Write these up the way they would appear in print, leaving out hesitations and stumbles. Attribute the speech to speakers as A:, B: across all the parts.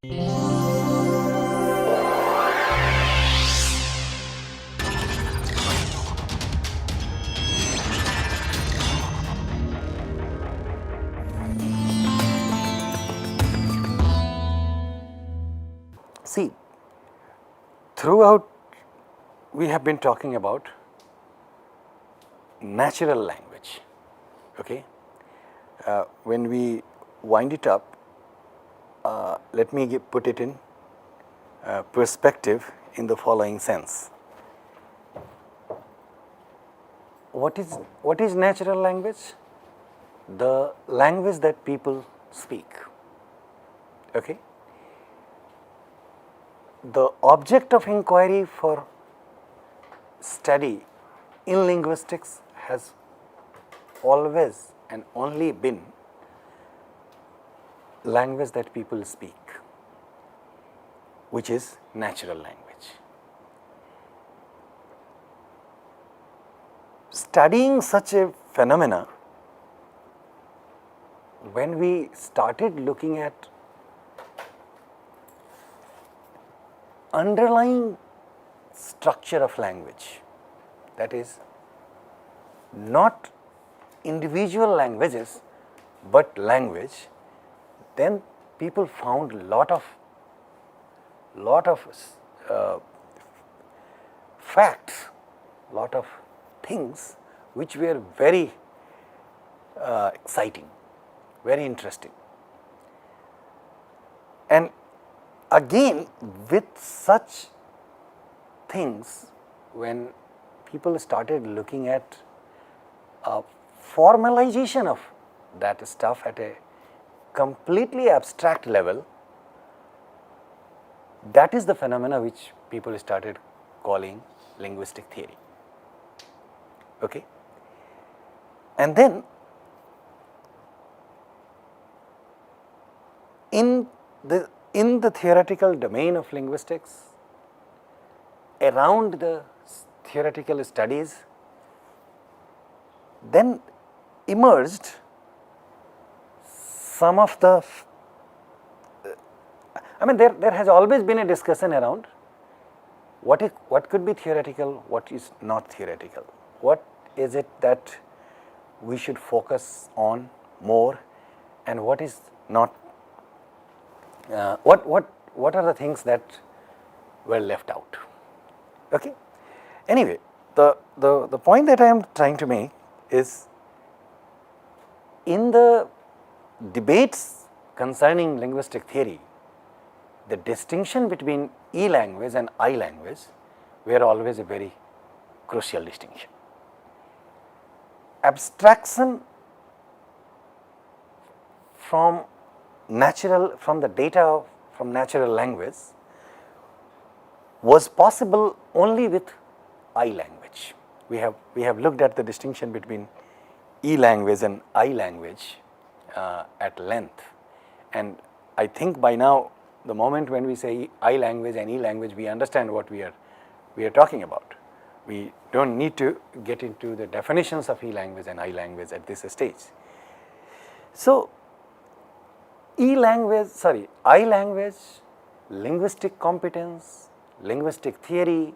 A: See, throughout we have been talking about natural language. Okay, when we wind it up, let me put it in perspective in the following sense. What is natural language? The language that people speak. Okay. The object of inquiry for study in linguistics has always and only been language that people speak, which is natural language. Studying such a phenomena, when we started looking at underlying structure of language, that is not individual languages but language, then people found lot of facts, lot of things which were very exciting, very interesting. And again, with such things, when people started looking at a formalization of that stuff at a completely abstract level, that is the phenomena which people started calling linguistic theory. Okay? And then in the theoretical domain of linguistics, around the theoretical studies, then emerged some of the, there has always been a discussion around what could be theoretical, what is not theoretical, what is it that we should focus on more, and what is not, what are the things that were left out. Okay. Anyway, the point that I am trying to make is, in the debates concerning linguistic theory, the distinction between E language and I language were always a very crucial distinction. Abstraction from the data from natural language was possible only with I language. We have looked at the distinction between E language and I language at length, and I think by now, the moment when we say I language and E language, we understand what we are talking about. We don't need to get into the definitions of E language and I language at this stage. So, I language, linguistic competence, linguistic theory,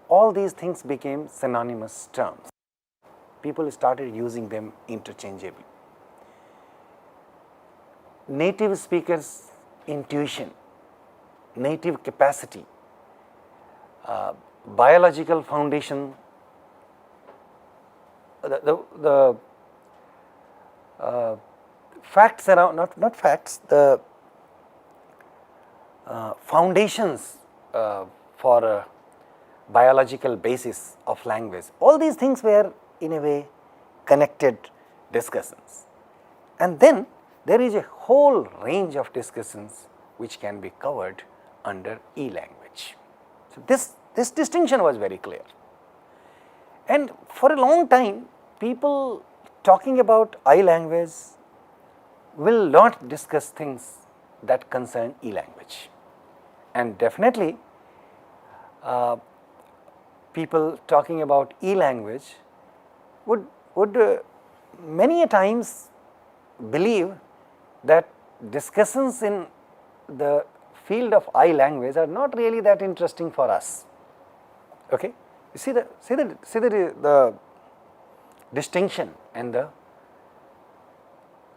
A: all these things became synonymous terms. People started using them interchangeably. Native speakers' intuition, native capacity, biological foundation, the facts around, not facts, the foundations for a biological basis of language, all these things were in a way connected discussions. And then there is a whole range of discussions which can be covered under E language. So this distinction was very clear. And for a long time, people talking about I language will not discuss things that concern E language. And definitely, people talking about E language would many a times believe that discussions in the field of I language are not really that interesting for us. Okay, you see the distinction and the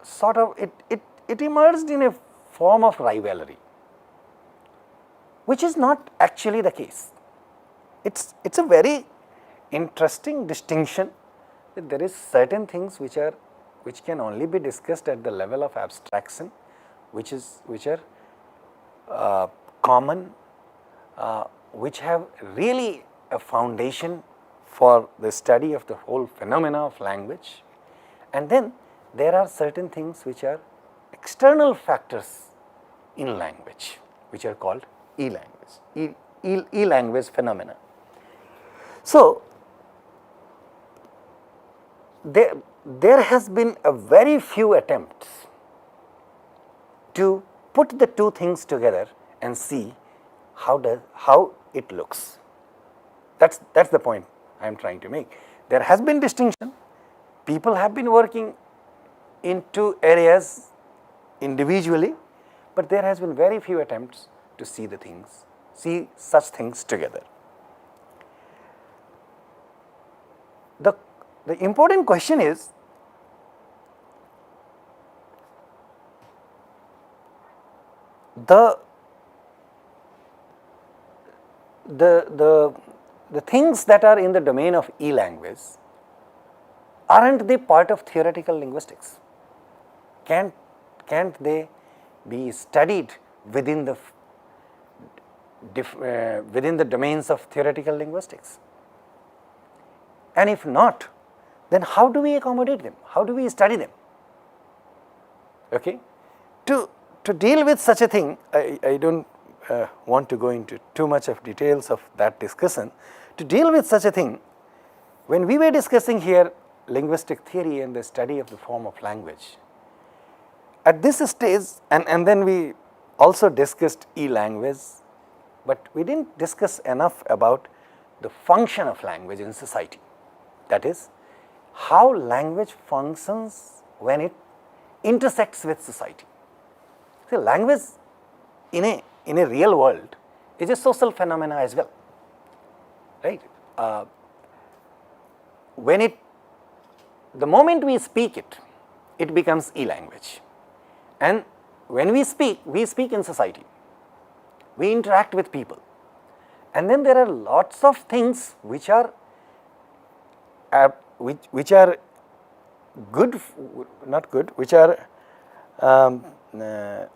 A: sort of it emerged in a form of rivalry, which is not actually the case. It's a very interesting distinction that there is certain things which can only be discussed at the level of abstraction, which are common, which have really a foundation for the study of the whole phenomena of language, and then there are certain things which are external factors in language, which are called e-language, e-language phenomena. So, there has been a very few attempts to put the two things together and see how it looks. That's the point I am trying to make. There has been distinction. People have been working in two areas individually, but there has been very few attempts to see such things together. The important question is, the things that are in the domain of e-language, aren't they part of theoretical linguistics? Can't they be studied within the domains of theoretical linguistics? And if not, then how do we accommodate them? How do we study them? Okay? To deal with such a thing, I don't want to go into too much of details of that discussion. To deal with such a thing, when we were discussing here linguistic theory and the study of the form of language, at this stage, and then we also discussed e-language, but we didn't discuss enough about the function of language in society. That is, how language functions when it intersects with society. See, language in a real world is a social phenomena as well, right? The moment we speak it, it becomes e-language, and when we speak in society. We interact with people, and then there are lots of things which are good, not good, which are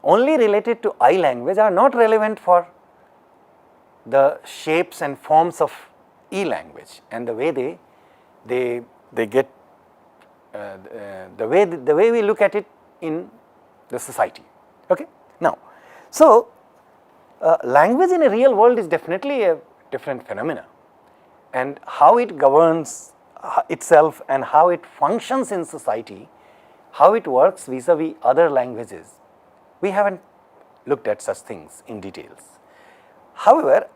A: only related to I language, are not relevant for the shapes and forms of E language, and the way they get the way we look at it in the society. Okay. Now, so language in a real world is definitely a different phenomena, and how it governs itself and how it functions in society, how it works vis-a-vis other languages, we haven't looked at such things in details. However,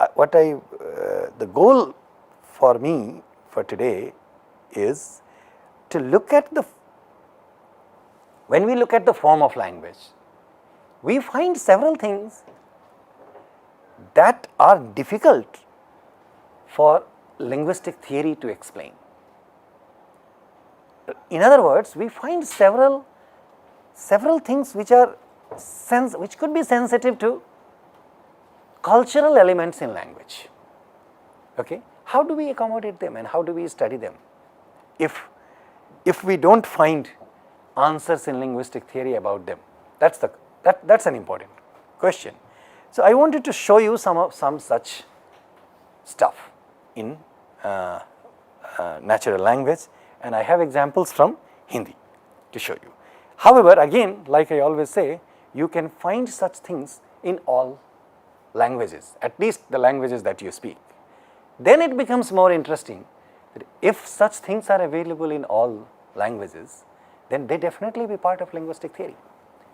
A: the goal for me for today is to look at when we look at the form of language, we find several things that are difficult for linguistic theory to explain. In other words, we find several things which could be sensitive to cultural elements in language. Okay? How do we accommodate them and how do we study them if we don't find answers in linguistic theory about them? That's an important question. So I wanted to show you some such stuff in natural language, and I have examples from Hindi to show you. However, again, like I always say, you can find such things in all languages, at least the languages that you speak. Then it becomes more interesting that if such things are available in all languages, then they definitely be part of linguistic theory,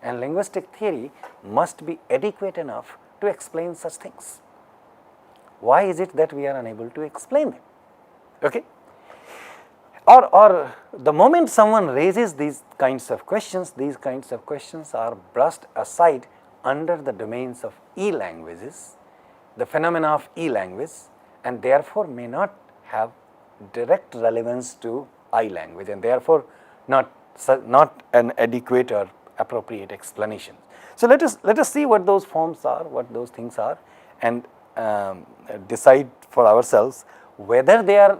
A: and linguistic theory must be adequate enough to explain such things. Why is it that we are unable to explain them? Okay? Or the moment someone raises these kinds of questions are brushed aside under the domains of e-languages, the phenomena of e-language, and therefore may not have direct relevance to I-language, and therefore not an adequate or appropriate explanation. So let us see what those forms are, what those things are, and decide for ourselves whether they are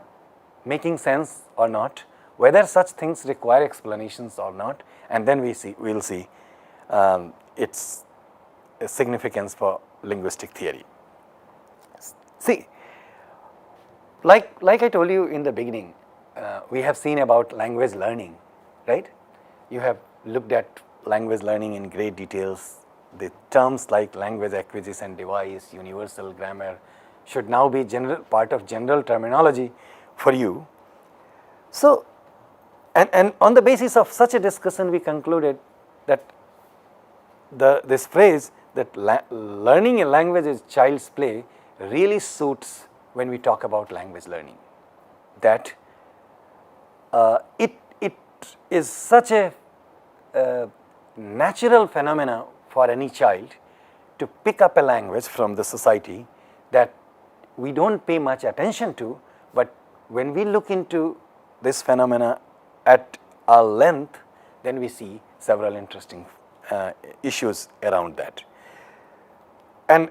A: making sense or not, whether such things require explanations or not, and then we will see its significance for linguistic theory. See, like I told you in the beginning, we have seen about language learning, right? You have looked at language learning in great details. The terms like language acquisition device, universal grammar should now be part of general terminology for you. So, and on the basis of such a discussion, we concluded that this phrase that learning a language is child's play really suits when we talk about language learning. That it is such a natural phenomena for any child to pick up a language from the society that we don't pay much attention to, but when we look into this phenomena at our length, then we see several interesting issues around that. And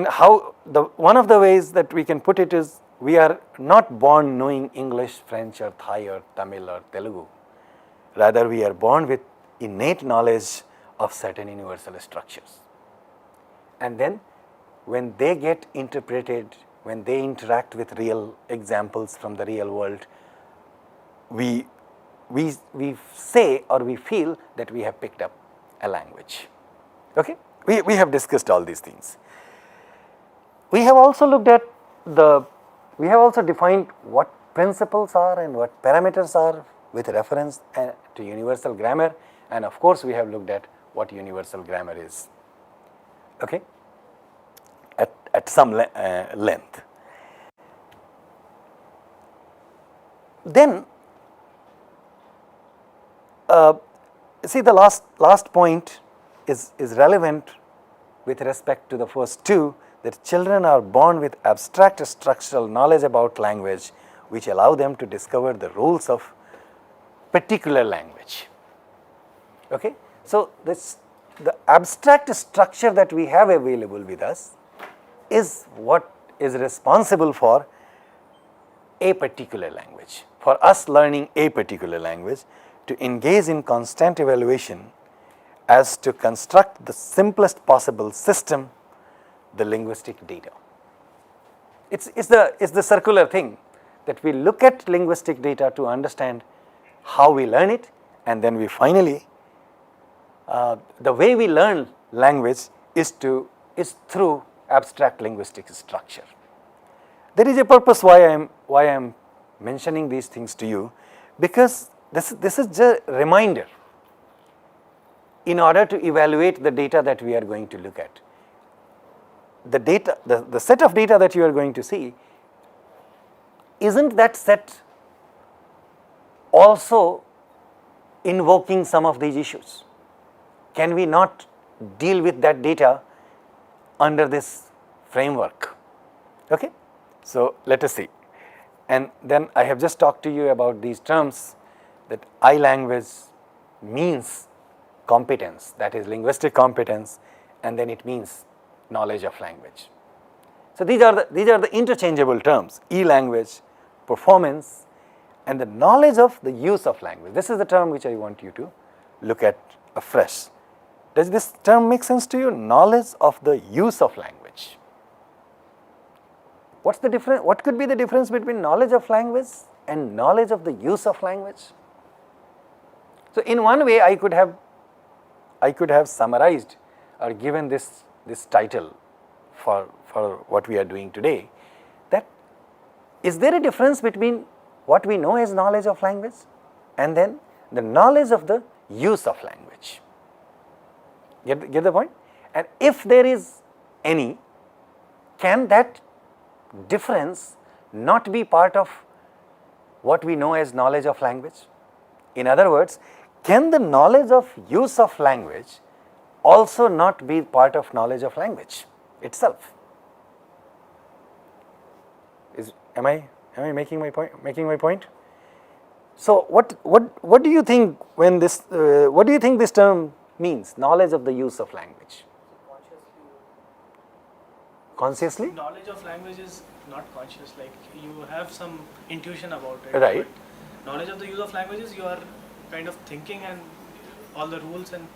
A: how one of the ways that we can put it is, we are not born knowing English, French or Thai or Tamil or Telugu. Rather, we are born with innate knowledge of certain universal structures. And then when they get interpreted, when they interact with real examples from the real world, we say or we feel that we have picked up a language. Okay? We have discussed all these things. We have also looked at we have also defined what principles are and what parameters are with reference to universal grammar, and of course we have looked at what universal grammar is, okay, at some length. Then see, the last point is relevant with respect to the first two, that children are born with abstract structural knowledge about language which allow them to discover the rules of particular language. Okay? So, the abstract structure that we have available with us is what is responsible for a particular language, for us learning a particular language, to engage in constant evaluation as to construct the simplest possible system, the linguistic data. It's the circular thing that we look at linguistic data to understand how we learn it, and then we finally, the way we learn language is through abstract linguistic structure. There is a purpose why I am mentioning these things to you, because this is just a reminder in order to evaluate the data that we are going to look at. The data, the set of data that you are going to see, isn't that set also invoking some of these issues? Can we not deal with that data under this framework? Okay? So, let us see. And then I have just talked to you about these terms, that I language means competence, that is linguistic competence, and then it means knowledge of language. So, these are the interchangeable terms, e-language, performance, and the knowledge of the use of language. This is the term which I want you to look at afresh. Does this term make sense to you? Knowledge of the use of language. What's the difference? What could be the difference between knowledge of language and knowledge of the use of language? So, in one way, I could have summarized or given this title for what we are doing today, that is there a difference between what we know as knowledge of language and then the knowledge of the use of language. Get the point? And if there is any, can that difference not be part of what we know as knowledge of language? In other words, can the knowledge of use of language also not be part of knowledge of language itself. Am I making my point? So what do you think when this what do you think this term means, knowledge of the use of language? Consciously?
B: Knowledge of language is not conscious, like you have some intuition about it.
A: Right.
B: But knowledge of the use of language is you are kind of thinking and all the rules and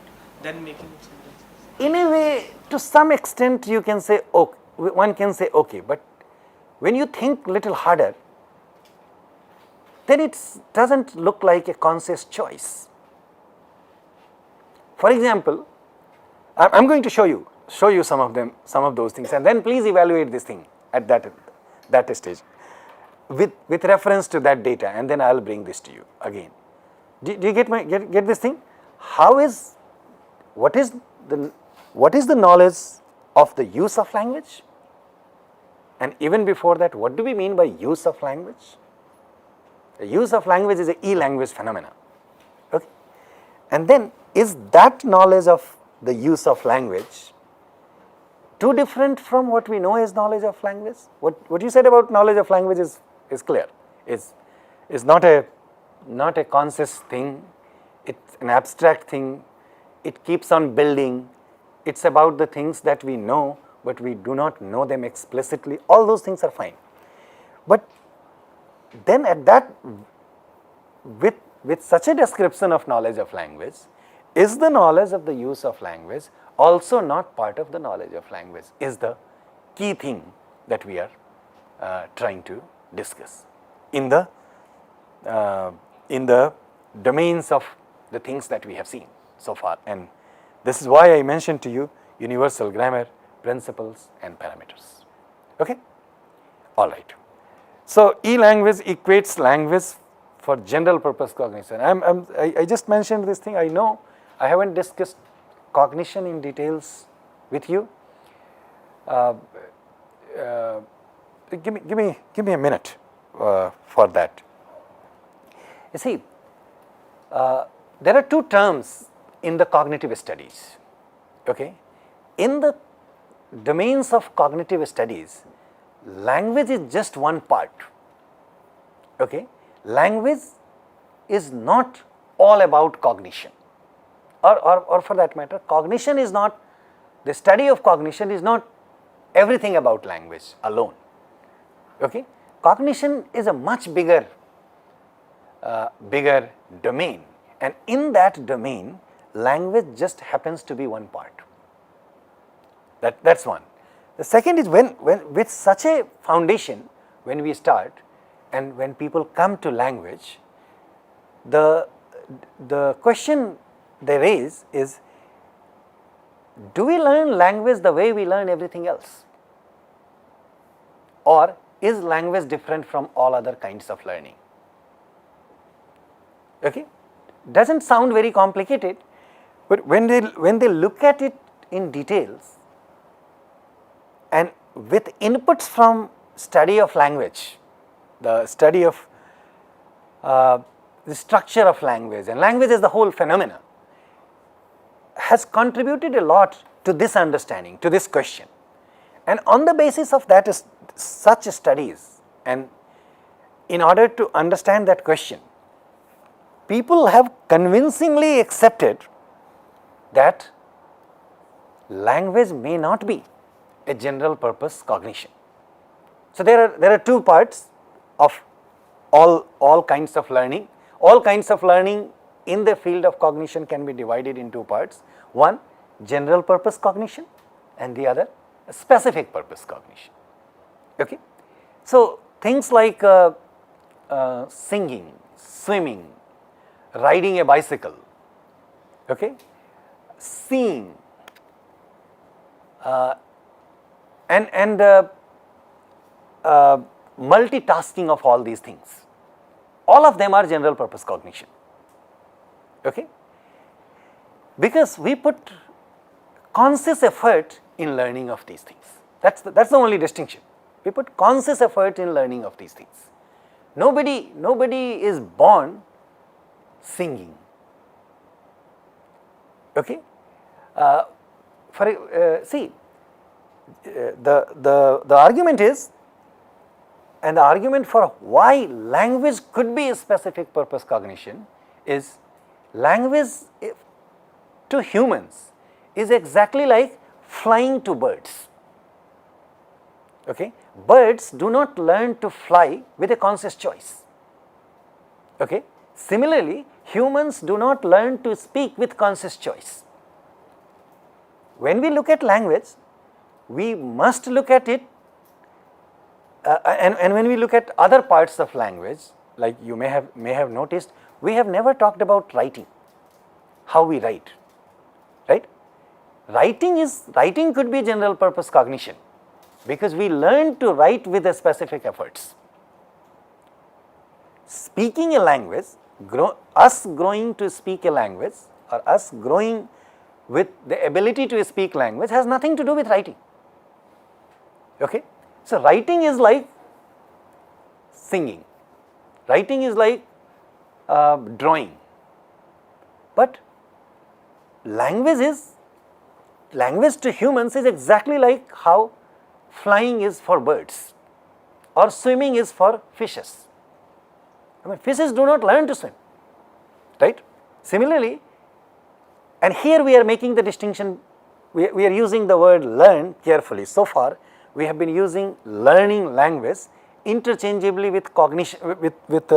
B: then making sentences.
A: In a way, to some extent you can say, okay, one can say okay, but when you think little harder, then it doesn't look like a conscious choice. For example, I'm going to show you some of those things, and then please evaluate this thing at that stage with reference to that data, and then I'll bring this to you again. Do you get this thing? What is the knowledge of the use of language? And even before that, what do we mean by use of language? The use of language is a e-language phenomena. Okay? And then, is that knowledge of the use of language too different from what we know as knowledge of language? What you said about knowledge of language is clear. Is not a conscious thing. It's an abstract thing. It keeps on building. It's about the things that we know, but we do not know them explicitly. All those things are fine. But then at that, with such a description of knowledge of language, is the knowledge of the use of language also not part of the knowledge of language, is the key thing that we are trying to discuss in the domains of the things that we have seen so far. And this is why I mentioned to you universal grammar, principles and parameters. Okay? All right. So, e-language equates language for general purpose cognition. I just mentioned this thing. I know I haven't discussed cognition in details with you. Give me a minute for that. You see, there are two terms in the cognitive studies. Okay, in the domains of cognitive studies, language is just one part. Okay, language is not all about cognition, or for that matter, cognition is not, the study of cognition is not everything about language alone. Okay, cognition is a much bigger domain, and in that domain, language just happens to be one part. That's one. The second is when with such a foundation, when we start and when people come to language, the question they raise is, do we learn language the way we learn everything else? Or is language different from all other kinds of learning? Okay? Doesn't sound very complicated, but when they look at it in details and with inputs from study of language, the study of the structure of language, and language as the whole phenomena, has contributed a lot to this understanding, to this question. And on the basis of that is such studies, and in order to understand that question, people have convincingly accepted that language may not be a general purpose cognition. So there are two parts of all kinds of learning. All kinds of learning in the field of cognition can be divided in two parts. One, general purpose cognition, and the other, specific purpose cognition. Okay? So things like singing, swimming, riding a bicycle, okay, seeing, and multitasking of all these things, all of them are general purpose cognition. Okay? Because we put conscious effort in learning of these things. That's the only distinction. We put conscious effort in learning of these things. Nobody is born singing. Okay? see, the argument is, and the argument for why language could be a specific purpose cognition is, language to humans is exactly like flying to birds. Okay? Birds do not learn to fly with a conscious choice. Okay? Similarly, humans do not learn to speak with conscious choice. When we look at language, we must look at it, and when we look at other parts of language, like you may have noticed, we have never talked about writing, how we write, right? Writing could be general purpose cognition, because we learn to write with a specific efforts. Speaking a language, us growing to speak a language, or us growing with the ability to speak language, has nothing to do with writing. Okay? So, writing is like singing, writing is like drawing, but language to humans is exactly like how flying is for birds or swimming is for fishes. I mean, fishes do not learn to swim, right? Similarly, and here we are making the distinction, we are using the word learn carefully. So far, we have been using learning language interchangeably with cognition, with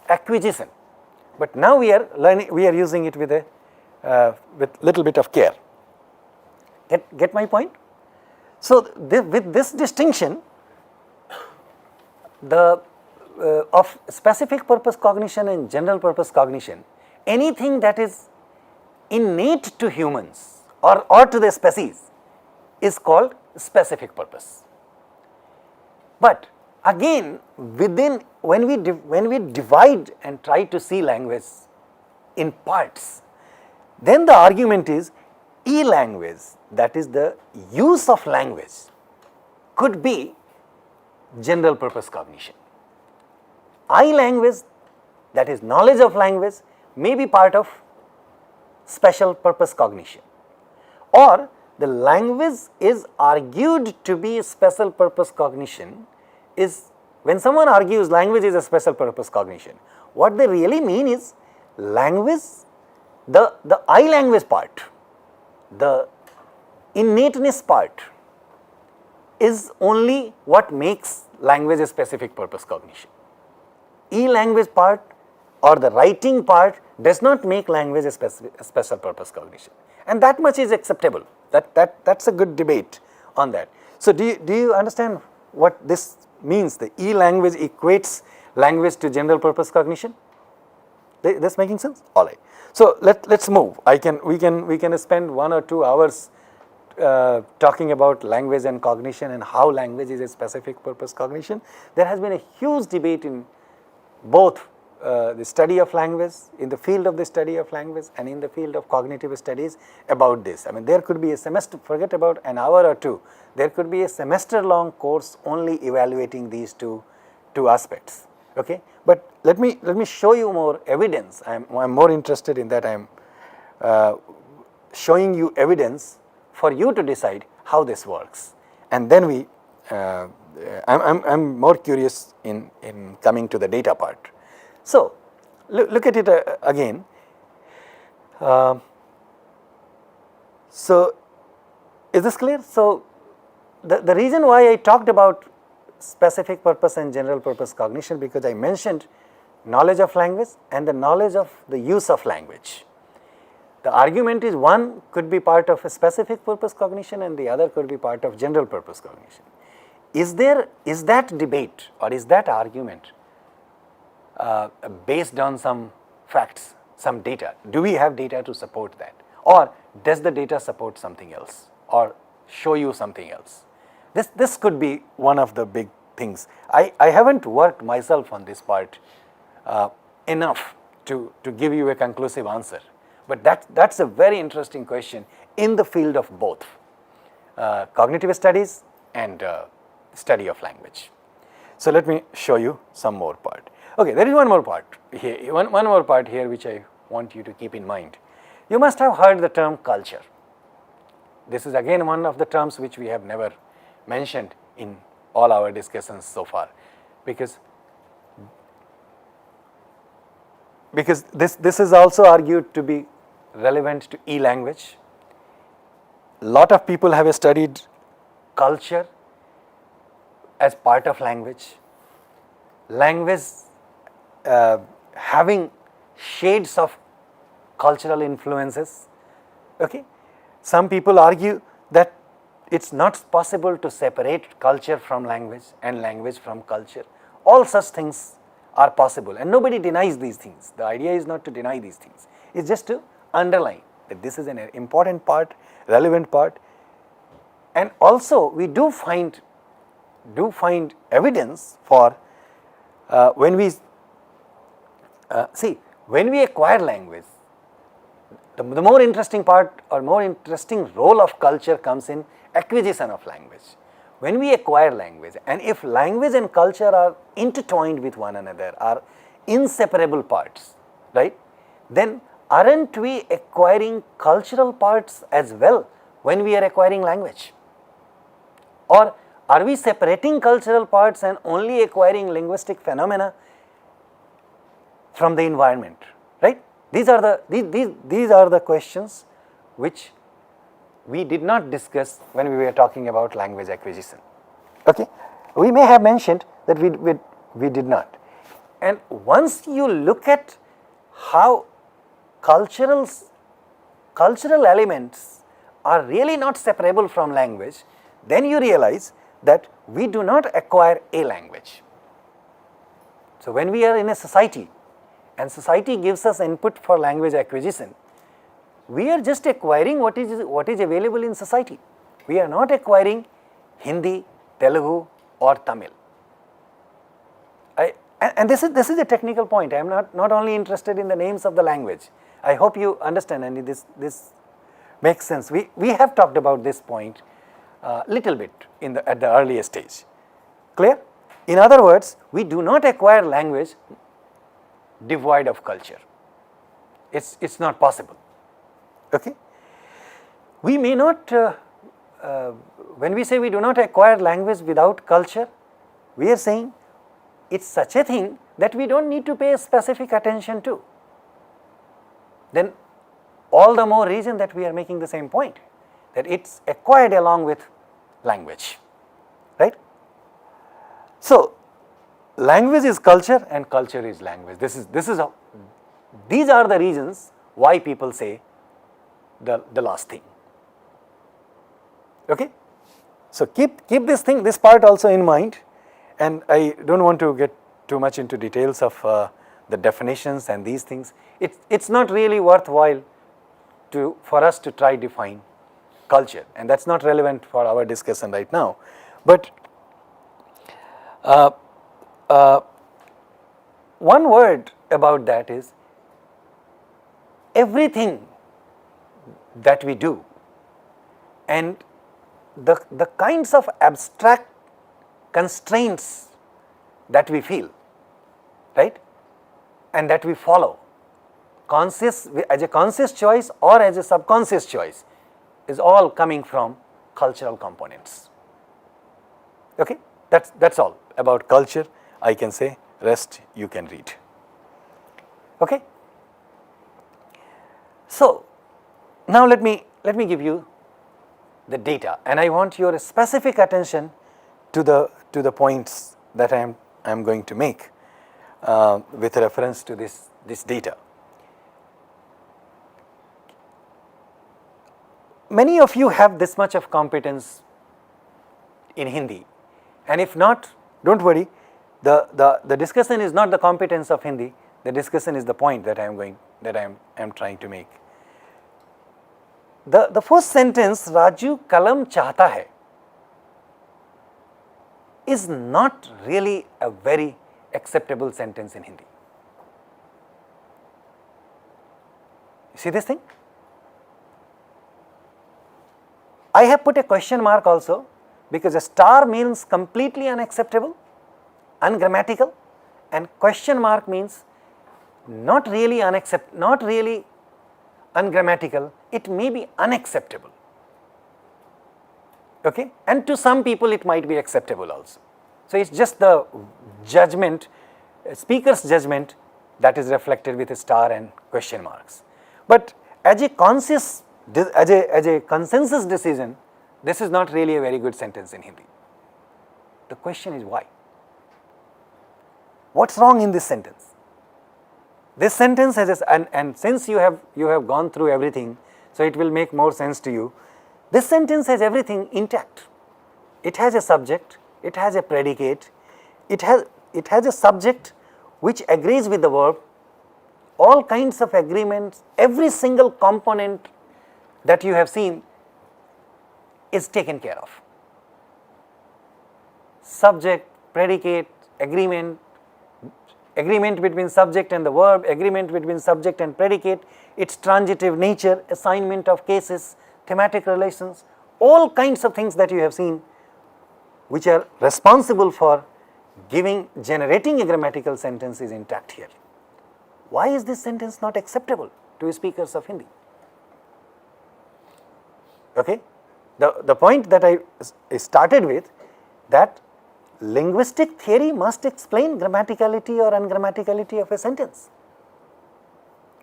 A: acquisition, but now we are using it with little bit of care. Get my point? So, with this distinction, of specific purpose cognition and general purpose cognition, anything that is innate to humans or to the species is called specific purpose. But again, when we divide and try to see language in parts, then the argument is, e-language, that is the use of language, could be general purpose cognition. I-language, that is knowledge of language, may be part of special purpose cognition, or the language is argued to be special purpose cognition. Is when someone argues language is a special purpose cognition, what they really mean is language, the I-language part, the innateness part, is only what makes language a specific purpose cognition. E-language part or the writing part does not make language a special purpose cognition, and that much is acceptable. That's a good debate on that. So, do you understand what this means? The e-language equates language to general purpose cognition. This making sense? All right. So, let's move. We can spend 1 or 2 hours talking about language and cognition and how language is a specific purpose cognition. There has been a huge debate in both the study of language, in the field of the study of language and in the field of cognitive studies about this. I mean, there could be a semester, forget about an hour or 2, there could be a semester long course only evaluating these two aspects. Okay? But let me show you more evidence. I am more interested in that. I am showing you evidence for you to decide how this works, and then we I'm more curious in coming to the data part. So, look at it again. So, is this clear? So, the reason why I talked about specific purpose and general purpose cognition, because I mentioned knowledge of language and the knowledge of the use of language. The argument is one could be part of a specific purpose cognition and the other could be part of general purpose cognition. Is that debate or is that argument based on some facts, some data? Do we have data to support that, or does the data support something else or show you something else? This could be one of the big things. I haven't worked myself on this part enough to give you a conclusive answer, but that's a very interesting question in the field of both cognitive studies and study of language. So, let me show you some more part. Okay, there is one more part here, one more part here which I want you to keep in mind. You must have heard the term culture. This is again one of the terms which we have never mentioned in all our discussions so far, because this is also argued to be relevant to e-language. Lot of people have studied culture as part of language. Language having shades of cultural influences. Okay? Some people argue that it's not possible to separate culture from language and language from culture. All such things are possible, and nobody denies these things. The idea is not to deny these things. It's just to underline that this is an important part, relevant part, and also we do find evidence for when we see, when we acquire language, the more interesting part or more interesting role of culture comes in acquisition of language. When we acquire language, and if language and culture are intertwined with one another, are inseparable parts, right, then aren't we acquiring cultural parts as well when we are acquiring language? Or are we separating cultural parts and only acquiring linguistic phenomena from the environment, right? These are the questions which we did not discuss when we were talking about language acquisition. Okay, we may have mentioned that we did not. And once you look at how cultural elements are really not separable from language, then you realize that we do not acquire a language. So when we are in a society and society gives us input for language acquisition, we are just acquiring what is available in society. We are not acquiring Hindi, Telugu or Tamil. And this is a technical point. I am not only interested in the names of the language. I hope you understand, and this makes sense. We have talked about this point little bit at the earlier stage. Clear? In other words, we do not acquire language devoid of culture. It's not possible. Okay? We may not, when we say we do not acquire language without culture, we are saying it's such a thing that we don't need to pay specific attention to. Then all the more reason that we are making the same point, that it's acquired along with language, right? So language is culture and culture is language. These are the reasons why people say the last thing. Okay? So keep this part also in mind, and I don't want to get too much into details of the definitions and these things. It's not really worthwhile for us to try define culture, and that's not relevant for our discussion right now. But one word about that is everything that we do and the kinds of abstract constraints that we feel, right, and that we follow, as a conscious choice or as a subconscious choice, is all coming from cultural components. Okay, that's all about culture. I can say, rest you can read. Okay. So now let me give you the data, and I want your specific attention to the points that I am going to make with reference to this data. Many of you have this much of competence in Hindi, and if not, don't worry. The discussion is not the competence of Hindi. The discussion is the point that I am trying to make. The first sentence, Raju kalam chahta hai, is not really a very acceptable sentence in Hindi. You see this thing? I have put a question mark also, because a star means completely unacceptable, ungrammatical, ungrammatical, it may be unacceptable. Okay? And to some people it might be acceptable also. So it's just the judgment, speaker's judgment, that is reflected with a star and question marks. But as a conscious, as a consensus decision, this is not really a very good sentence in Hindi. The question is why? What's wrong in this sentence? This sentence has a, and since you have gone through everything, so it will make more sense to you. This sentence has everything intact. It has a subject, it has a predicate, it has a subject which agrees with the verb, all kinds of agreements, every single component that you have seen is taken care of. Subject, predicate, agreement between subject and the verb, agreement between subject and predicate, its transitive nature, assignment of cases, thematic relations, all kinds of things that you have seen which are responsible for generating a grammatical sentence is intact here. Why is this sentence not acceptable to speakers of Hindi? Okay? The point that I started with, that linguistic theory must explain grammaticality or ungrammaticality of a sentence,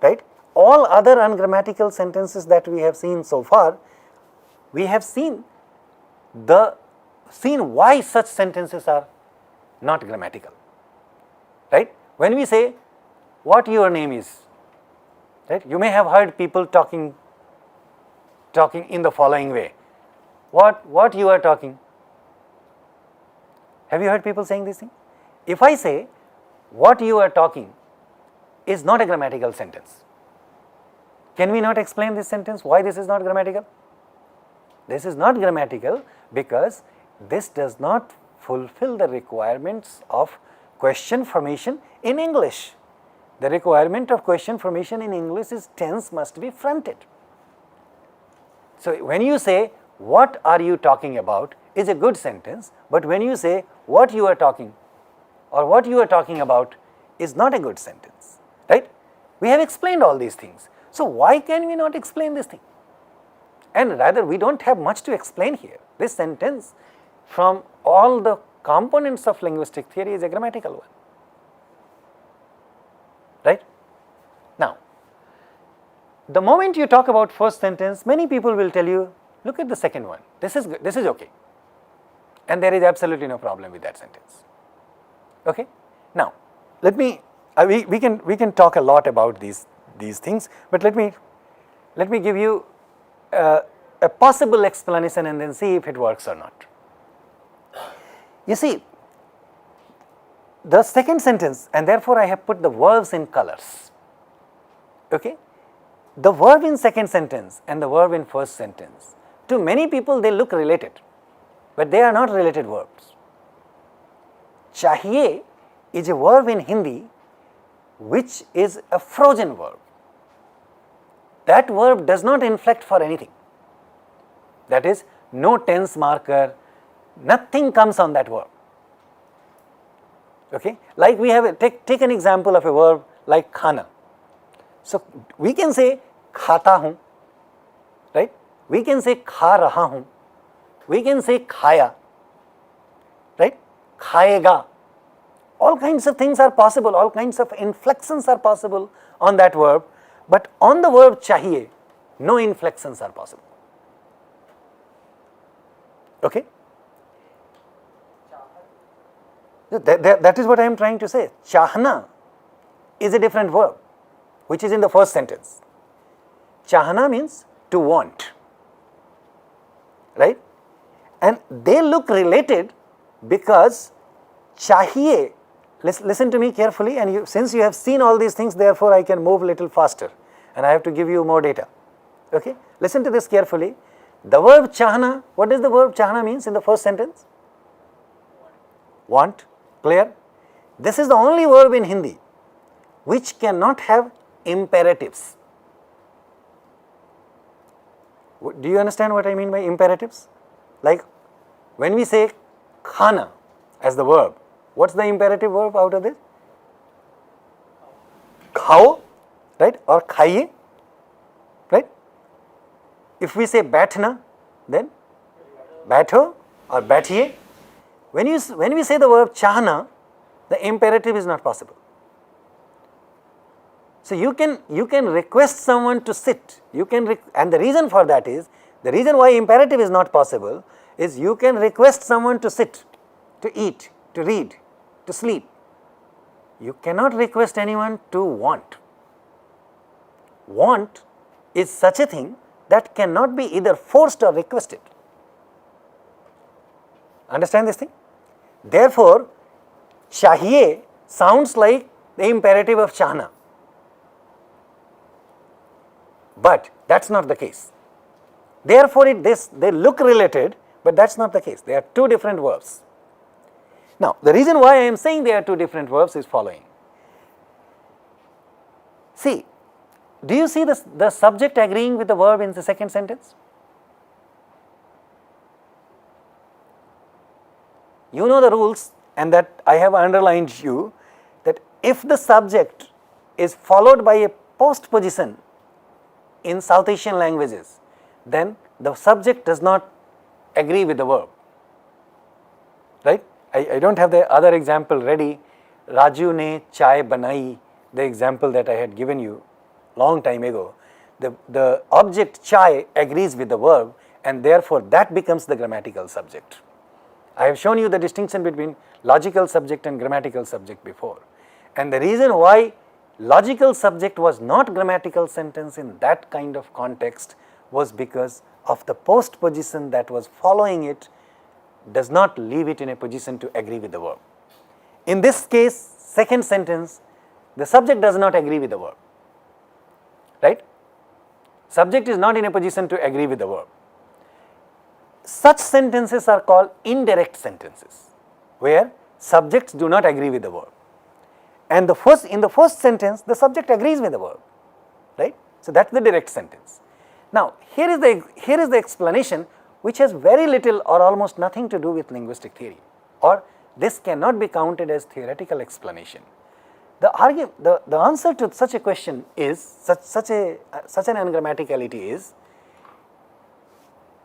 A: right? All other ungrammatical sentences that we have seen so far, we have seen why such sentences are not grammatical, right? When we say what your name is, right? You may have heard people talking in the following way. What you are talking? Have you heard people saying this thing? If I say what you are talking is not a grammatical sentence, can we not explain this sentence why this is not grammatical? This is not grammatical because this does not fulfill the requirements of question formation in English. The requirement of question formation in English is tense must be fronted. So when you say what are you talking about is a good sentence, but when you say what you are talking or what you are talking about is not a good sentence, right? We have explained all these things. So why can we not explain this thing? And rather we don't have much to explain here. This sentence from all the components of linguistic theory is a grammatical one, right? Now, the moment you talk about first sentence, many people will tell you, look at the second one, this is okay, and there is absolutely no problem with that sentence. Okay? Now, let me we can talk a lot about these things, but let me give you a possible explanation and then see if it works or not. You see, the second sentence, and therefore I have put the verbs in colors. Okay? The verb in second sentence and the verb in first sentence, to many people they look related, but they are not related verbs. Chahiye is a verb in Hindi which is a frozen verb. That verb does not inflect for anything. That is, no tense marker, nothing comes on that verb. Okay? Like we have, take an example of a verb like khana. So we can say khata hun, right? We can say kha raha hun. We can say khaya, right? Khayega. All kinds of things are possible, all kinds of inflections are possible on that verb, but on the verb chahiye, no inflections are possible. Okay? That is what I am trying to say. Chahna is a different verb, which is in the first sentence. Chahna means to want, right? And they look related because chahiye, listen to me carefully, and since you have seen all these things, therefore I can move a little faster and I have to give you more data. Okay? Listen to this carefully. The verb chahna, what does the verb chahna means in the first sentence? Want. Clear? This is the only verb in Hindi which cannot have imperatives. Do you understand what I mean by imperatives? Like when we say khana as the verb, what's the imperative verb out of this? Khao, right? Or khaiye, If we say baithna, then baitho or baithiye. When we say the verb chahna, the imperative is not possible. So you can request someone to sit. And the reason for that is, the reason why imperative is not possible is you can request someone to sit, to eat, to read, to sleep. You cannot request anyone to want. Want is such a thing that cannot be either forced or requested. Understand this thing? Therefore, chahiye sounds like the imperative of chahna. But that is not the case. Therefore, they look related, but that is not the case. They are two different verbs. Now, the reason why I am saying they are two different verbs is following. See, do you see the subject agreeing with the verb in the second sentence? You know the rules, and that I have underlined you, that if the subject is followed by a postposition in South Asian languages, then the subject does not agree with the verb, right? I don't have the other example ready. Raju ne chai banai, the example that I had given you long time ago. The object chai agrees with the verb, and therefore that becomes the grammatical subject. I have shown you the distinction between logical subject and grammatical subject before. And the reason why logical subject was not grammatical sentence in that kind of context was because of the postposition that was following it does not leave it in a position to agree with the verb. In this case, second sentence, the subject does not agree with the verb, right? Subject is not in a position to agree with the verb. Such sentences are called indirect sentences, where subjects do not agree with the verb. And in the first sentence, the subject agrees with the verb, right? So that is the direct sentence. Now, here is the explanation, which has very little or almost nothing to do with linguistic theory, or this cannot be counted as theoretical explanation. The answer to such a question is, such an ungrammaticality is,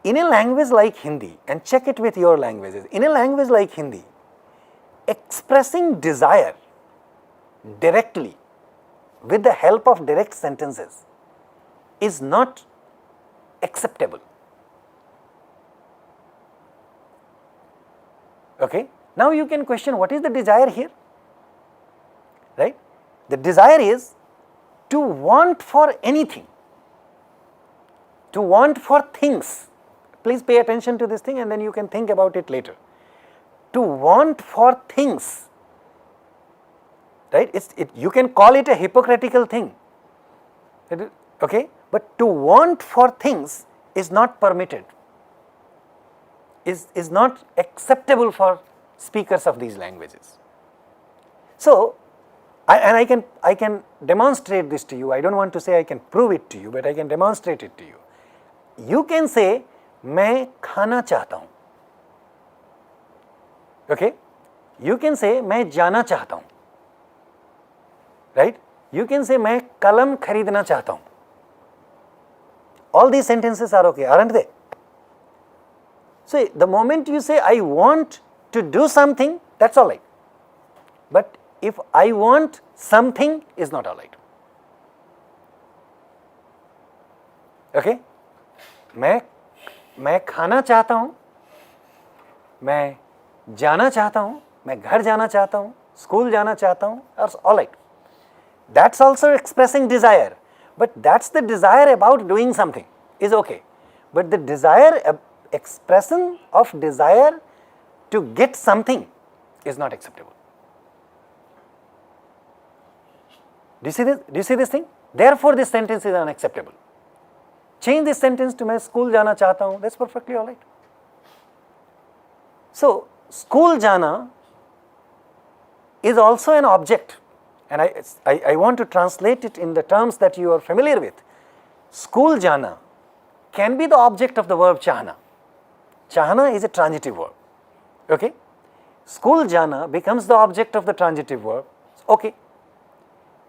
A: in a language like Hindi, and check it with your languages, in a language like Hindi, expressing desire directly with the help of direct sentences is not acceptable. Okay? Now you can question, what is the desire here? Right? The desire is to want for anything, to want for things. Please pay attention to this thing, and then you can think about it later. To want for things, right? You can call it a hypocritical thing, okay? But to want for things is not permitted, is not acceptable for speakers of these languages. So, I can demonstrate this to you. I don't want to say I can prove it to you, but I can demonstrate it to you. You can say, मैं खाना चाहता हूँ, okay? You can say, मैं जाना चाहता हूँ, right? You can say, मैं कलम खरीदना चाहता हूँ. All these sentences are okay, aren't they? So, the moment you say, I want to do something, that's all right. But if I want something, is not all right. Okay? मैं खाना चाहता हूँ, मैं जाना चाहता हूँ, मैं घर जाना चाहता हूँ, स्कूल जाना चाहता हूँ, that's all right. That's also expressing desire, but that's the desire about doing something is okay. But the desire, expression of desire to get something is not acceptable. Do you see this? Do you see this thing? Therefore, this sentence is unacceptable. Change this sentence to मैं school जाना चाहता हूँ. That's perfectly all right. So, school जाना is also an object, and I want to translate it in the terms that you are familiar with. School jana can be the object of the verb chahna. Chahna is a transitive verb. Okay? School jana becomes the object of the transitive verb. Okay.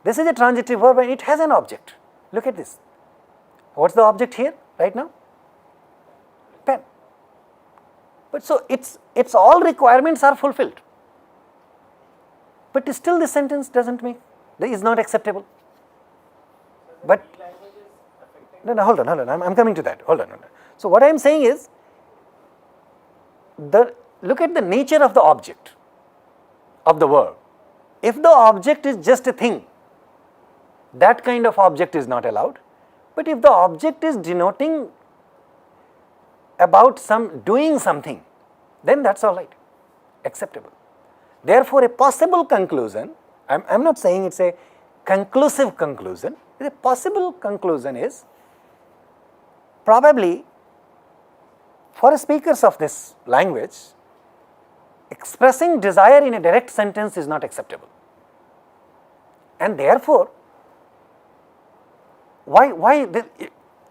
A: This is a transitive verb and it has an object. Look at this. What's the object here right now? But so its all requirements are fulfilled. But still this sentence doesn't make, is not acceptable. But no, hold on, I'm coming to that. Hold on. So what I am saying is, look at the nature of the object of the verb. If the object is just a thing, that kind of object is not allowed. But if the object is denoting about doing something, then that's all right, acceptable. Therefore, a possible conclusion, I'm not saying it's a conclusive conclusion, a possible conclusion is probably for speakers of this language, expressing desire in a direct sentence is not acceptable. And therefore,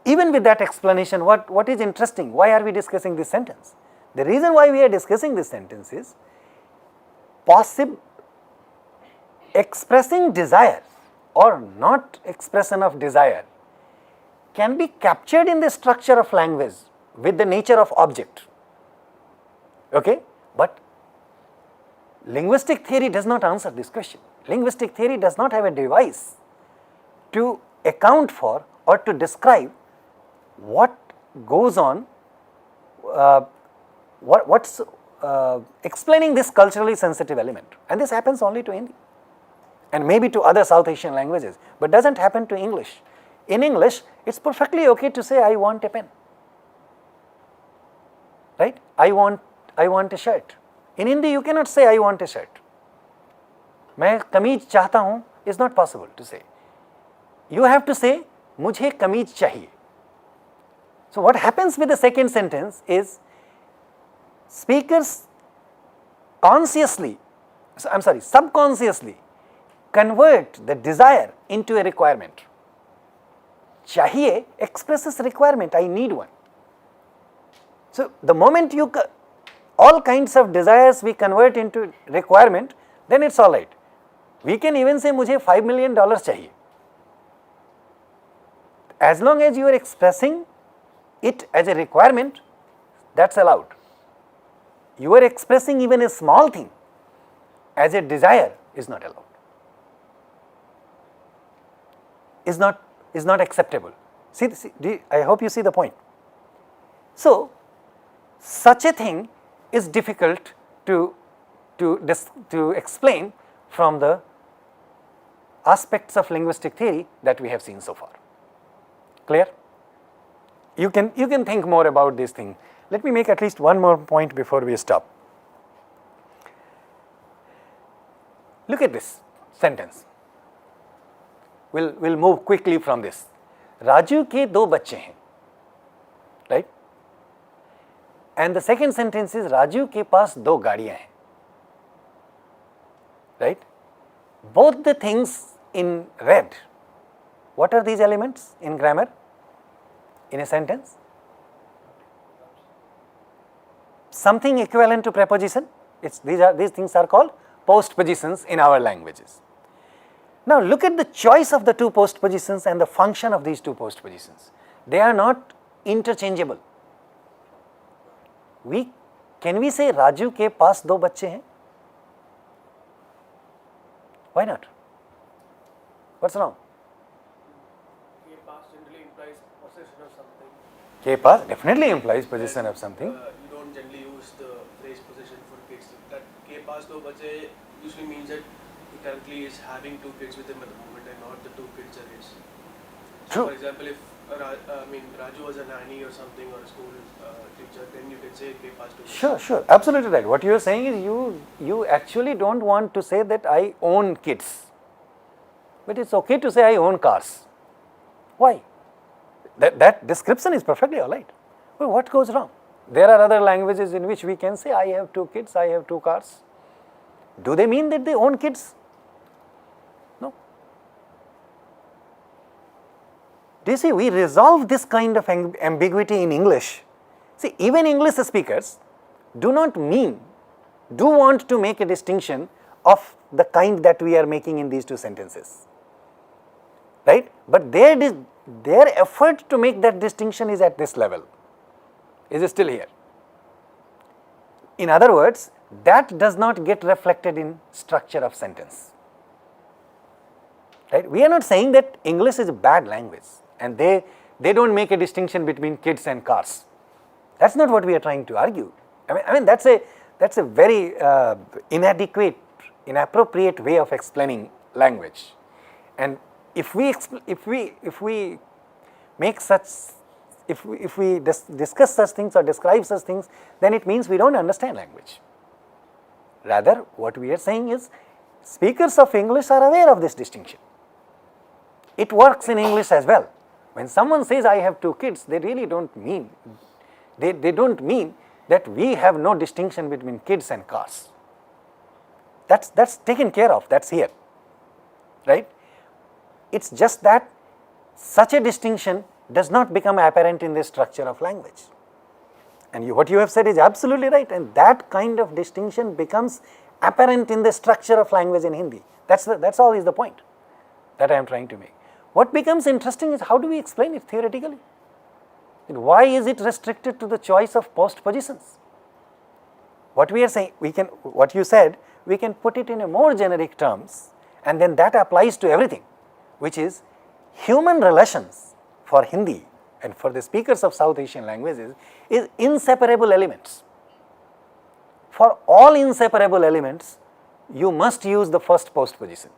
A: even with that explanation, what is interesting? Why are we discussing this sentence? The reason why we are discussing this sentence is expressing desire or not expression of desire can be captured in the structure of language with the nature of object. Okay? But linguistic theory does not answer this question. Linguistic theory does not have a device to account for or to describe what goes on, what's explaining this culturally sensitive element, and this happens only to Hindi and maybe to other South Asian languages, but doesn't happen to English. In English, it's perfectly okay to say I want a pen, right? I want a shirt. In Hindi, you cannot say I want a shirt. मैं कमीज चाहता हूँ is not possible to say. You have to say मुझे कमीज चाहिए. So what happens with the second sentence is speakers subconsciously convert the desire into a requirement. Chahiye expresses requirement, I need one. So the moment all kinds of desires we convert into requirement, then it's all right. We can even say मुझे $5 million चाहिए. As long as you are expressing it as a requirement, that's allowed. You are expressing even a small thing as a desire is not allowed. Is not acceptable. See, I hope you see the point. So, such a thing is difficult to explain from the aspects of linguistic theory that we have seen so far. Clear? You can think more about this thing. Let me make at least one more point before we stop. Look at this sentence. We'll move quickly from this. Raju ke do bacche hain, right? And the second sentence is Raju ke paas do gaadiyan hain, right? Both the things in red. What are these elements in grammar in a sentence? Something equivalent to preposition. These things are called postpositions in our languages. Now look at the choice of the two postpositions and the function of these two postpositions. They are not interchangeable. Can we say Raju ke paas do bacche hain? Why not? What's wrong?
B: Ke paas generally implies possession of something.
A: Ke paas definitely implies possession of something.
B: You don't generally use the phrase possession for kids. That ke paas do bacche usually means that he currently is having two kids with him at the moment and not the two kids are his.
A: True.
B: For example, if Raju was a nanny or something or a school teacher, then you can say ke paas do bacche.
A: Sure, absolutely right. What you are saying is you actually don't want to say that I own kids, but it's okay to say I own cars. Why? That description is perfectly all right. Well, what goes wrong? There are other languages in which we can say I have two kids, I have two cars. Do they mean that they own kids? No. Do you see, we resolve this kind of ambiguity in English. See, even English speakers do want to make a distinction of the kind that we are making in these two sentences, right? But their effort to make that distinction is at this level, is still here. In other words, that does not get reflected in structure of sentence. Right? We are not saying that English is a bad language and they don't make a distinction between kids and cars. That's not what we are trying to argue. I mean that's a very inadequate, inappropriate way of explaining language. And if we make such, if we discuss such things or describe such things, then it means we don't understand language. Rather, what we are saying is speakers of English are aware of this distinction. It works in English as well. When someone says I have 2 kids, they really don't mean, they don't mean that we have no distinction between kids and cars. That's taken care of, that's here, right? It's just that such a distinction does not become apparent in the structure of language. And what you have said is absolutely right, and that kind of distinction becomes apparent in the structure of language in Hindi. That's all is the point that I am trying to make. What becomes interesting is how do we explain it theoretically? And why is it restricted to the choice of postpositions? What we are saying, what you said, we can put it in a more generic terms, and then that applies to everything, which is human relations for Hindi and for the speakers of South Asian languages is inseparable elements. For all inseparable elements, you must use the first postposition.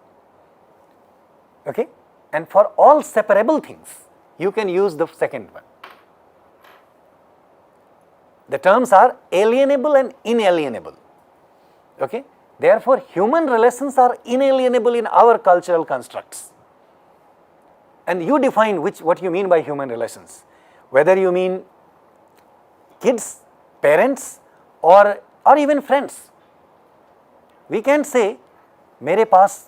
A: Okay? And for all separable things, you can use the second one. The terms are alienable and inalienable. Okay? Therefore, human relations are inalienable in our cultural constructs. And you define what you mean by human relations. Whether you mean kids, parents, or even friends. We can't say, मेरे पास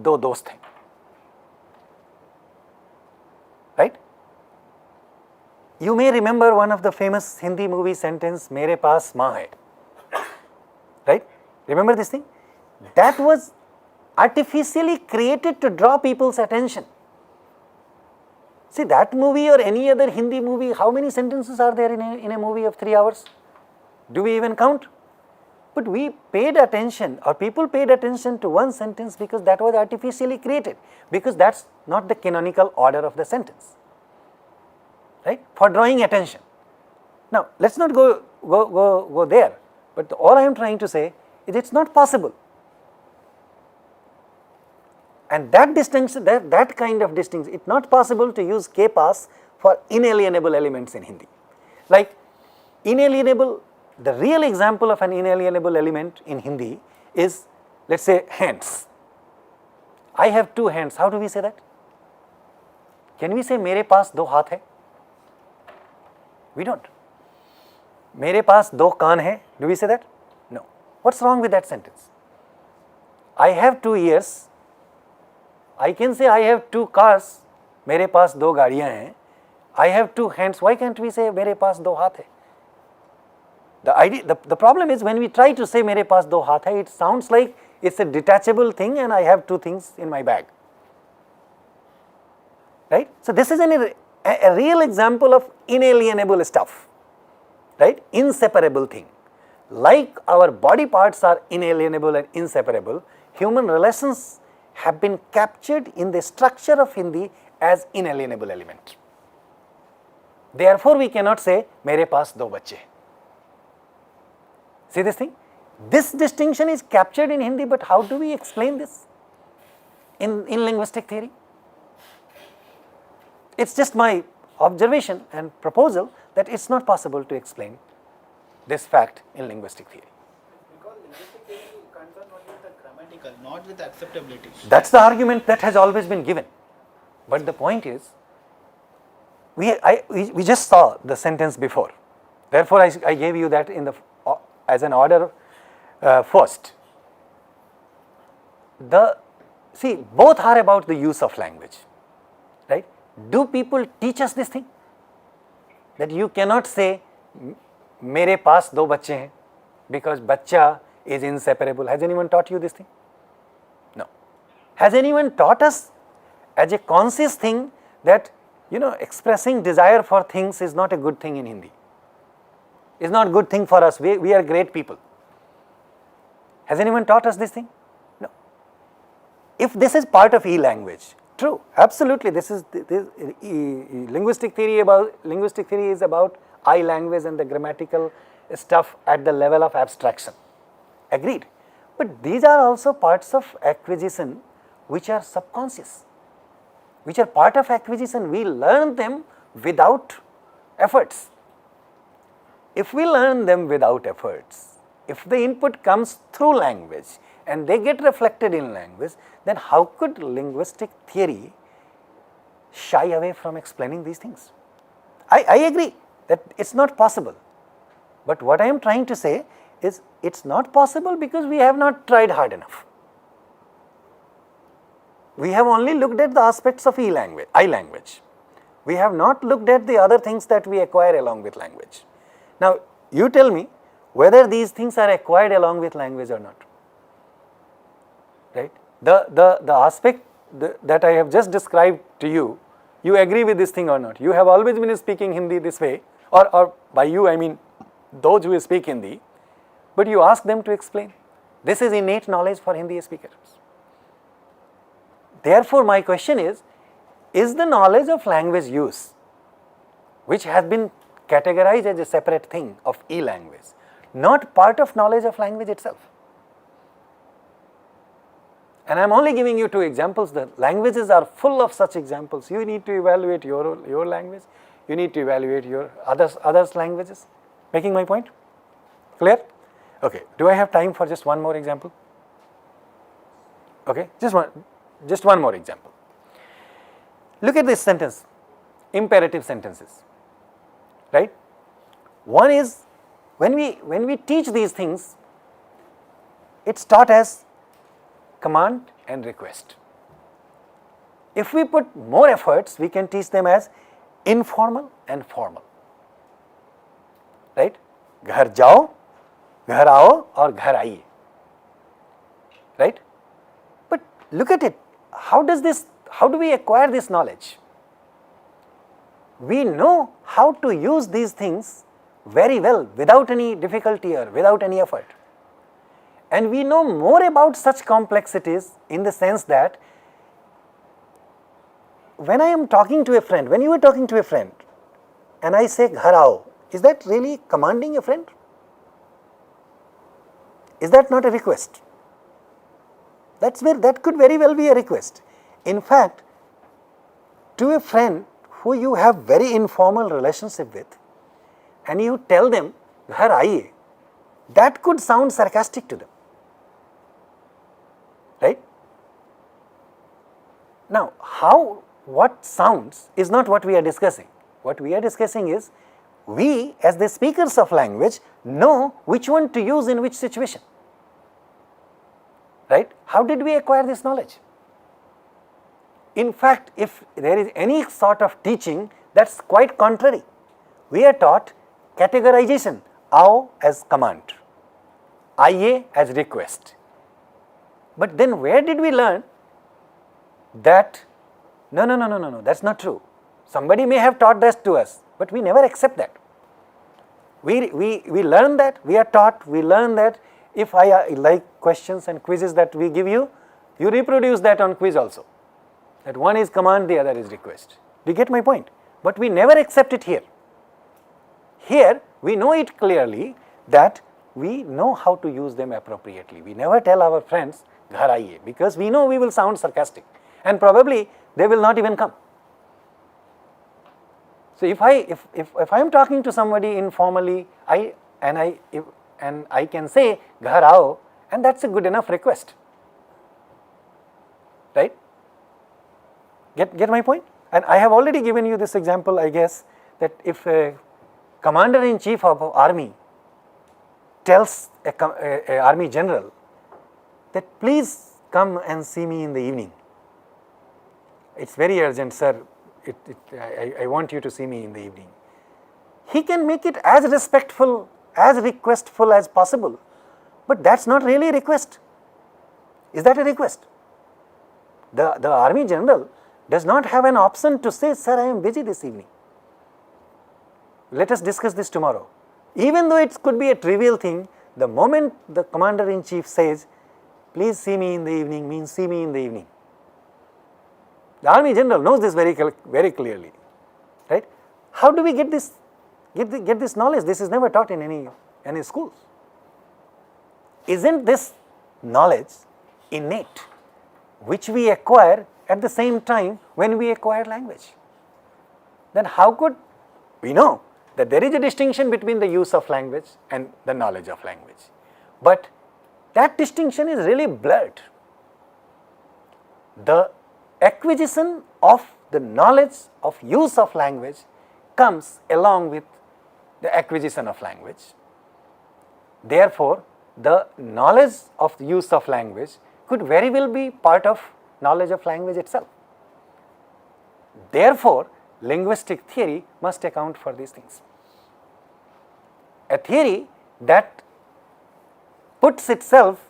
A: 2 दोस्त हैं. Right? You may remember one of the famous Hindi movie sentence, मेरे पास माँ है. Right? Remember this thing? That was artificially created to draw people's attention. See, that movie or any other Hindi movie, how many sentences are there in a movie of 3 hours? Do we even count? But we paid attention, or people paid attention to one sentence because that was artificially created, because that's not the canonical order of the sentence, right? For drawing attention. Now, let's not go there, but all I am trying to say is it's not possible. And that distinction, that kind of distinction, it's not possible to use K-pass for inalienable elements in Hindi. Like inalienable, the real example of an inalienable element in Hindi is, let's say, hands. I have 2 hands. How do we say that? Can we say मेरे पास 2 हाथ है? We don't. मेरे पास 2 कान है. Do we say that? No. What's wrong with that sentence? I have 2 ears. I can say I have 2 cars. मेरे पास 2 गाड़ियाँ हैं. I have 2 hands. Why can't we say मेरे पास 2 हाथ है? The problem is when we try to say मेरे पास 2 हाथ है, it sounds like it's a detachable thing and I have 2 things in my bag. Right? So this is a real example of inalienable stuff. Right? Inseparable thing. Like our body parts are inalienable and inseparable, human relations have been captured in the structure of Hindi as inalienable element. Therefore, we cannot say मेरे पास 2 बच्चे. See this thing? This distinction is captured in Hindi, but how do we explain this in linguistic theory? It's just my observation and proposal that it's not possible to explain this fact in linguistic theory.
C: Because linguistic theory concerns only with the grammatical, not with acceptability.
A: That's the argument that has always been given. But the point is, we just saw the sentence before. Therefore, I gave you that as an order first. See, both are about the use of language, right? Do people teach us this thing? That you cannot say, मेरे पास 2 बच्चे हैं, because बच्चा is inseparable. Has anyone taught you this thing? No. Has anyone taught us as a conscious thing that, expressing desire for things is not a good thing in Hindi? Is not a good thing for us. We are great people. Has anyone taught us this thing? No. If this is part of e-language, true, absolutely, linguistic theory is about I-language and the grammatical stuff at the level of abstraction, agreed. But these are also parts of acquisition which are subconscious, which are part of acquisition. We learn them without efforts. If we learn them without efforts, if the input comes through language and they get reflected in language, then how could linguistic theory shy away from explaining these things? I agree that it is not possible, but what I am trying to say is it is not possible because we have not tried hard enough. We have only looked at the aspects of I-language. We have not looked at the other things that we acquire along with language. Now, you tell me whether these things are acquired along with language or not, right? The aspect that I have just described to you, you agree with this thing or not? You have always been speaking Hindi this way, or by you I mean those who speak Hindi, but you ask them to explain. This is innate knowledge for Hindi speakers. Therefore, my question is the knowledge of language use, which has been categorized as a separate thing of e-language, not part of knowledge of language itself? And I am only giving you two examples. The languages are full of such examples. You need to evaluate your language, you need to evaluate your others languages. Making my point? Clear? Okay. Do I have time for just one more example? Okay, just one more example. Look at this sentence, imperative sentences, right? One is, when we teach these things, it's taught as command and request. If we put more efforts, we can teach them as informal and formal, right? Ghar jao, ghar aao or ghar aiye, right? But look at it, how do we acquire this knowledge? We know how to use these things very well without any difficulty or without any effort. And we know more about such complexities in the sense that when I am talking to a friend, when you are talking to a friend and I say ghar aao, is that really commanding a friend? Is that not a request? That could very well be a request. In fact, to a friend who you have very informal relationship with and you tell them ghar aiye, that could sound sarcastic to them, right? Now, what sounds is not what we are discussing. What we are discussing is, we as the speakers of language know which one to use in which situation, right? How did we acquire this knowledge? In fact, if there is any sort of teaching, that's quite contrary. We are taught categorization, aao as command, aiye as request. But then where did we learn that no, that's not true. Somebody may have taught that to us, but we never accept that. We learn that, we are taught, we learn that if I like questions and quizzes that we give you, you reproduce that on quiz also. That one is command, the other is request. Do you get my point? But we never accept it here. Here, we know it clearly that we know how to use them appropriately. We never tell our friends ghar aiye, because we know we will sound sarcastic and probably they will not even come. So if I am talking to somebody informally, I can say ghar aao, and that's a good enough request, right? Get my point? And I have already given you this example, I guess, that if a commander-in-chief of army tells a army general that please come and see me in the evening, it's very urgent, sir, I want you to see me in the evening. He can make it as respectful, as requestful as possible, but that's not really a request. Is that a request? The army general does not have an option to say, sir, I am busy this evening, let us discuss this tomorrow. Even though it could be a trivial thing, the moment the commander-in-chief says, please see me in the evening, means see me in the evening. The army general knows this very clearly, right? How do we get this knowledge? This is never taught in any schools. Isn't this knowledge innate, which we acquire at the same time when we acquire language? Then how could we know that there is a distinction between the use of language and the knowledge of language? But that distinction is really blurred. The acquisition of the knowledge of use of language comes along with the acquisition of language. Therefore, the knowledge of the use of language could very well be part of knowledge of language itself. Therefore, linguistic theory must account for these things. A theory that puts itself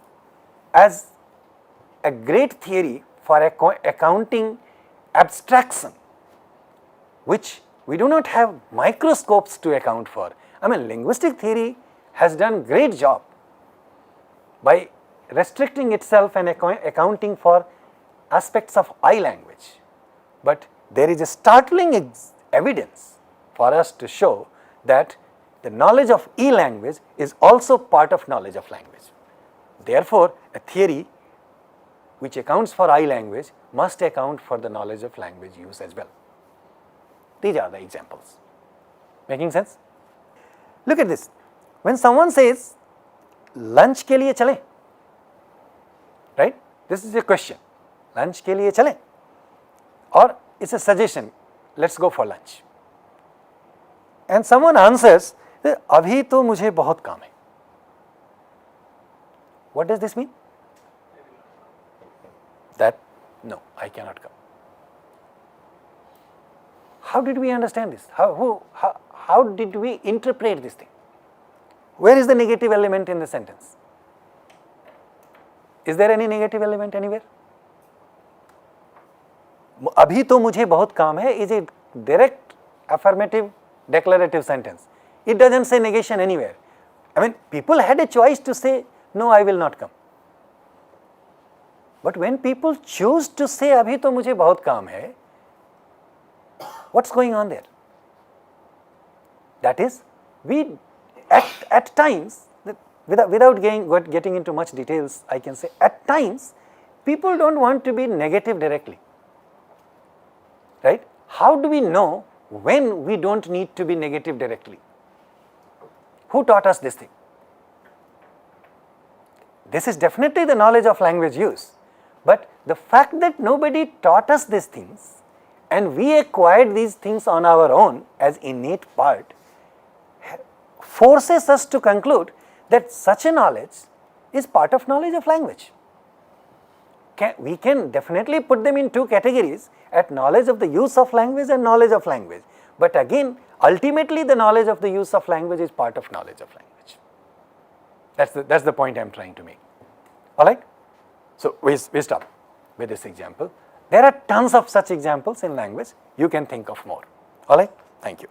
A: as a great theory for accounting abstraction, which we do not have microscopes to account for. I mean, linguistic theory has done great job by restricting itself and accounting for aspects of I language. But there is a startling evidence for us to show that the knowledge of E language is also part of knowledge of language. Therefore, a theory which accounts for I language must account for the knowledge of language use as well. These are the examples. Making sense? Look at this. When someone says, lunch ke liye chale, right? This is a question. Lunch ke liye chale? Or it's a suggestion, let's go for lunch. And someone answers, abhi to mujhe bahut kaam hai. What does this mean? That, no, I cannot come. How did we understand this? How did we interpret this thing? Where is the negative element in the sentence? Is there any negative element anywhere? Abhi to mujhe bahut kaam hai is a direct affirmative declarative sentence. It doesn't say negation anywhere. I mean, people had a choice to say, no, I will not come. But when people choose to say, abhi to mujhe bahut kaam hai, what's going on there? That is, we at times, without getting into much details, I can say at times, people don't want to be negative directly. Right? How do we know when we don't need to be negative directly? Who taught us this thing? This is definitely the knowledge of language use. But the fact that nobody taught us these things and we acquired these things on our own as innate part forces us to conclude that such a knowledge is part of knowledge of language. We can definitely put them in two categories, at knowledge of the use of language and knowledge of language. But again, ultimately the knowledge of the use of language is part of knowledge of language. That's the point I am trying to make. Alright? So, we stop with this example. There are tons of such examples in language. You can think of more. Alright? Thank you.